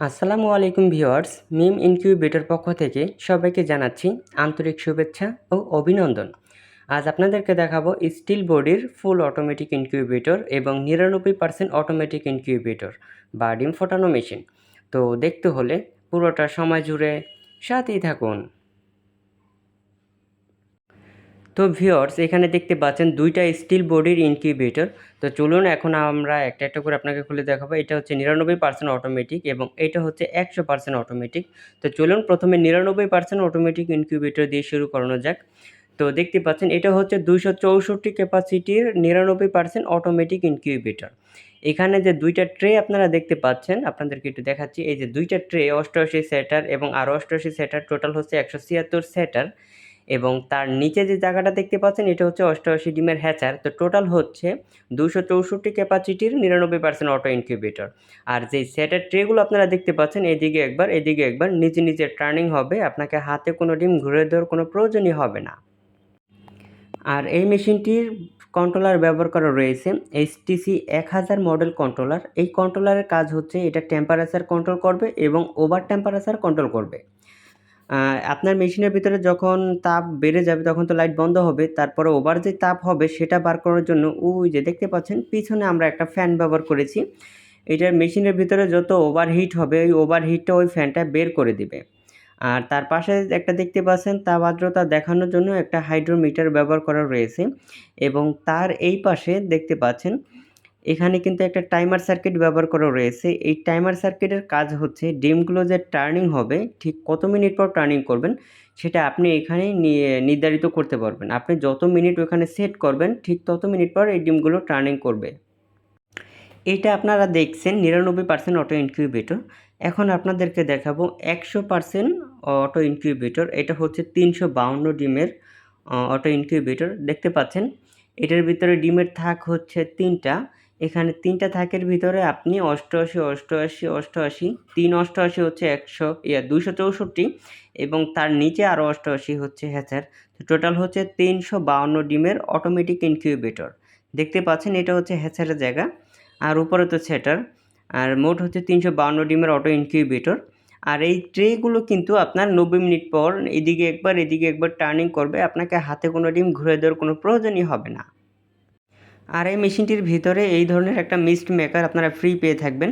আসসালামু আলাইকুম ভিউয়ার্স, মিম ইনকিউবেটর পক্ষ থেকে সবাইকে জানাচ্ছি আন্তরিক শুভেচ্ছা ও অভিনন্দন। আজ আপনাদেরকে দেখাবো স্টিল বডির ফুল অটোমেটিক ইনকিউবেটর এবং 99% অটোমেটিক ইনকিউবেটর বা ডিম ফোটানো মেশিন। তো দেখতে হলে পুরোটা সময় জুড়ে সাথেই থাকুন। তো ভিউয়ার্স, এখানে দেখতে পাচ্ছেন দুইটা স্টিল বডির ইনকিউবেটর। তো চলুন এখন আমরা একটা একটা করে আপনাকে খুলে দেখাবো। এটা হচ্ছে 99% অটোমেটিক এবং এটা হচ্ছে 100% অটোমেটিক। তো চলুন প্রথমে 99% অটোমেটিক ইনকিউবেটর দিয়ে শুরু করানো যাক। তো দেখতে পাচ্ছেন এটা হচ্ছে 264 ক্যাপাসিটির 99% অটোমেটিক ইনকিউবেটর। এখানে যে দুইটা ট্রে আপনারা দেখতে পাচ্ছেন, আপনাদেরকে একটু দেখাচ্ছি। এই যে দুইটা ট্রে 88 সেটার এবং আরও 88 সেটার, টোটাল হচ্ছে 176 সেটার। এবং তার নিচে যে জায়গাটা দেখতে পাচ্ছেন এটা হচ্ছে 88 ডিমের হ্যাচার। তো টোটাল হচ্ছে 264 ক্যাপাসিটির 99% অটো ইনকিউবেটর। আর যেই সেটের ট্রেগুলো আপনারা দেখতে পাচ্ছেন এদিকে একবার এদিকে একবার নিচে নিচে টার্নিং হবে, আপনাকে হাতে কোনো ডিম ঘুরে দেওয়ার কোনো প্রয়োজনই হবে না। আর এই মেশিনটির কন্ট্রোলার ব্যবহার করা রয়েছে HTC 1000 মডেল কন্ট্রোলার। এই কন্ট্রোলারের কাজ হচ্ছে এটা টেম্পারেচার কন্ট্রোল করবে এবং ওভার টেম্পারেচার কন্ট্রোল করবে। আপনার মেশিনের ভিতরে যখন তাপ বেড়ে যাবে তখন তো লাইট বন্ধ হবে। তারপরে ওভার যে তাপ হবে সেটা বার করার জন্য ওই যে দেখতে পাচ্ছেন পিছনে আমরা একটা ফ্যান ব্যবহার করেছি। এটার মেশিনের ভিতরে যত ওভারহিট হবে ওই ওভারহিটটা ওই ফ্যানটা বের করে দিবে। আর তার পাশে একটা দেখতে পাচ্ছেন তাপ আর্দ্রতা দেখানোর জন্য একটা হাইড্রোমিটার ব্যবহার করা রয়েছে এবং তার এই পাশে দেখতে পাচ্ছেন এখানে কিন্তু একটা টাইমার সার্কিট ব্যবহার করা রয়েছে। এই টাইমার সার্কিটের কাজ হচ্ছে ডিমগুলো যে টার্নিং হবে ঠিক কত মিনিট পর টার্নিং করবেন সেটা আপনি এখানে নির্ধারিত করতে পারবেন। আপনি যত মিনিট ওখানে সেট করবেন ঠিক তত মিনিট পর এই ডিমগুলো টার্নিং করবে। এটা আপনারা দেখছেন 99% অটো ইনকিউবেটর। এখন আপনাদেরকে দেখাবো 100% অটো ইনকিউবেটর। এটা হচ্ছে 352 ডিমের অটো ইনকিউবেটর। দেখতে পাচ্ছেন এটার ভিতরে ডিমের থাক হচ্ছে 3টা। এখানে 3টা থাকের ভিতরে আপনি 88, 88, 88, 3 88 হচ্ছে 264 এবং তার নিচে আরও 88 হচ্ছে হ্যাচার। তো টোটাল হচ্ছে 352 ডিমের অটোমেটিক ইনকিউবেটর। দেখতে পাচ্ছেন এটা হচ্ছে হ্যাচারের জায়গা আর উপরে তো সেটার। আর মোট হচ্ছে 352 ডিমের অটো ইনকিউবেটর। আর এই ট্রেগুলো কিন্তু আপনার 90 মিনিট পর এদিকে একবার এদিকে একবার টার্নিং করবে, আপনাকে হাতে কোনো ডিম ঘুরে দেওয়ার কোনো প্রয়োজনই হবে না। আর এই মেশিনটির ভিতরে এই ধরনের একটা মিস্ট মেকার আপনারা ফ্রি পেয়ে থাকবেন।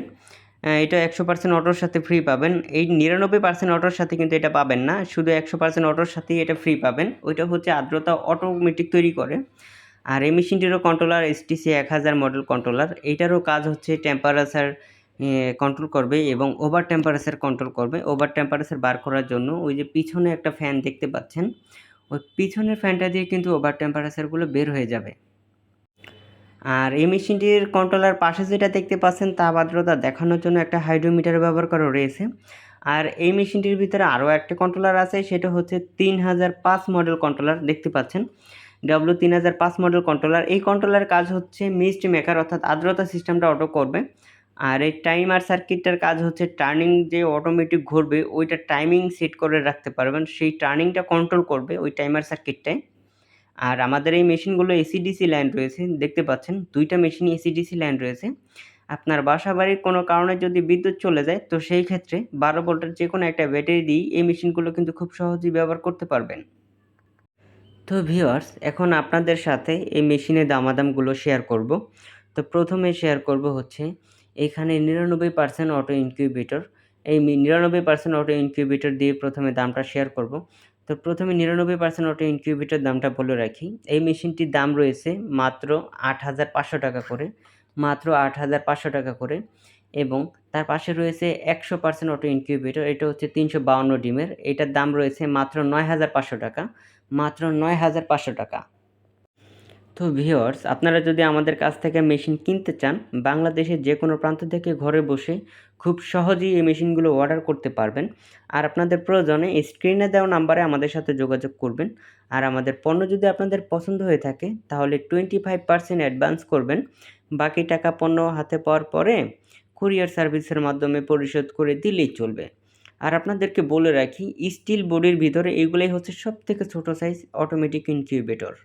এটা 100% অটোর সাথে ফ্রি পাবেন। এই 99% অটোর সাথে কিন্তু এটা পাবেন না, শুধু 100% অটোর সাথেই এটা ফ্রি পাবেন। ওইটা হচ্ছে আর্দ্রতা অটোমেটিক তৈরি করে। আর এই মেশিনটিরও কন্ট্রোলার HTC 1000 মডেল কন্ট্রোলার। এইটারও কাজ হচ্ছে টেম্পারেচার কন্ট্রোল করবে এবং ওভার টেম্পারেচার কন্ট্রোল করবে। ওভার টেম্পারেচার বার করার জন্য ওই যে পিছনে একটা ফ্যান দেখতে পাচ্ছেন, ওই পিছনের ফ্যানটা দিয়ে কিন্তু ওভার টেম্পারেচারগুলো বের হয়ে যাবে। আর এই মেশিনটির কন্ট্রোলার পাশে যেটা দেখতে পাচ্ছেন তাপ আর্দ্রতা দেখানোর জন্য একটা হাইড্রোমিটার ব্যবহার করা রয়েছে। আর এই মেশিনটির ভিতরে আরও একটা কন্ট্রোলার আছে, সেটা হচ্ছে 3005 মডেল কন্ট্রোলার। দেখতে পাচ্ছেন W3005 মডেল কন্ট্রোলার। এই কন্ট্রোলারের কাজ হচ্ছে মিস্ট মেকার অর্থাৎ আর্দ্রতা সিস্টেমটা অটো করবে। আর এই টাইমার সার্কিটটার কাজ হচ্ছে টার্নিং যে অটোমেটিক ঘুরবে ওইটা টাইমিং সেট করে রাখতে পারবেন, সেই টার্নিংটা কন্ট্রোল করবে ওই টাইমার সার্কিটটায়। আর আমাদের এই মেশিনগুলো AC/DC লাইন রয়েছে, দেখতে পাচ্ছেন 2টা মেশিনই AC/DC লাইন রয়েছে। আপনার বাসাবাড়ির কোনো কারণে যদি বিদ্যুৎ চলে যায় তো সেই ক্ষেত্রে 12 ভোল্টের যেকোনো একটা ব্যাটারি দিয়েই এই মেশিনগুলো কিন্তু খুব সহজেই ব্যবহার করতে পারবেন। তো ভিউয়ার্স, এখন আপনাদের সাথে এই মেশিনের দামাদামগুলো শেয়ার করব। তো প্রথমে শেয়ার করব হচ্ছে এখানে 99% অটো ইনকিউবেটর। এই 99% অটো ইনকিউবেটর দিয়ে প্রথমে দামটা শেয়ার করব। তো প্রথমে 99% অটো ইনকিউবেটর দামটা বলে রাখি। এই মেশিনটির দাম রয়েছে মাত্র ৮,৫০০ টাকা করে, মাত্র ৮,৫০০ টাকা করে। এবং তার পাশে রয়েছে 100% অটো ইনকিউবেটর। এটা হচ্ছে 352 ডিমের। এটার দাম রয়েছে মাত্র ৯,৫০০ টাকা, মাত্র ৯,৫০০ টাকা। তো ভিউয়ার্স, আপনারা যদি আমাদের কাছ থেকে মেশিন কিনতে চান, বাংলাদেশের যে কোনো প্রান্ত থেকে ঘরে বসে খুব সহজেই এই মেশিনগুলো অর্ডার করতে পারবেন। আর আপনাদের প্রয়োজনে স্ক্রিনে দেওয়া নাম্বারে আমাদের সাথে যোগাযোগ করবেন। আর আমাদের পণ্য যদি আপনাদের পছন্দ হয়ে থাকে তাহলে 25% অ্যাডভান্স করবেন। বাকি টাকা পণ্য হাতে পাওয়ার পরে কুরিয়ার সার্ভিসের মাধ্যমে পরিশোধ করে দিলেই চলবে। আর আপনাদেরকে বলে রাখি, স্টিল বডির ভিতরে এগুলাই হচ্ছে সবথেকে ছোট সাইজ অটোমেটিক ইনকিউবেটর।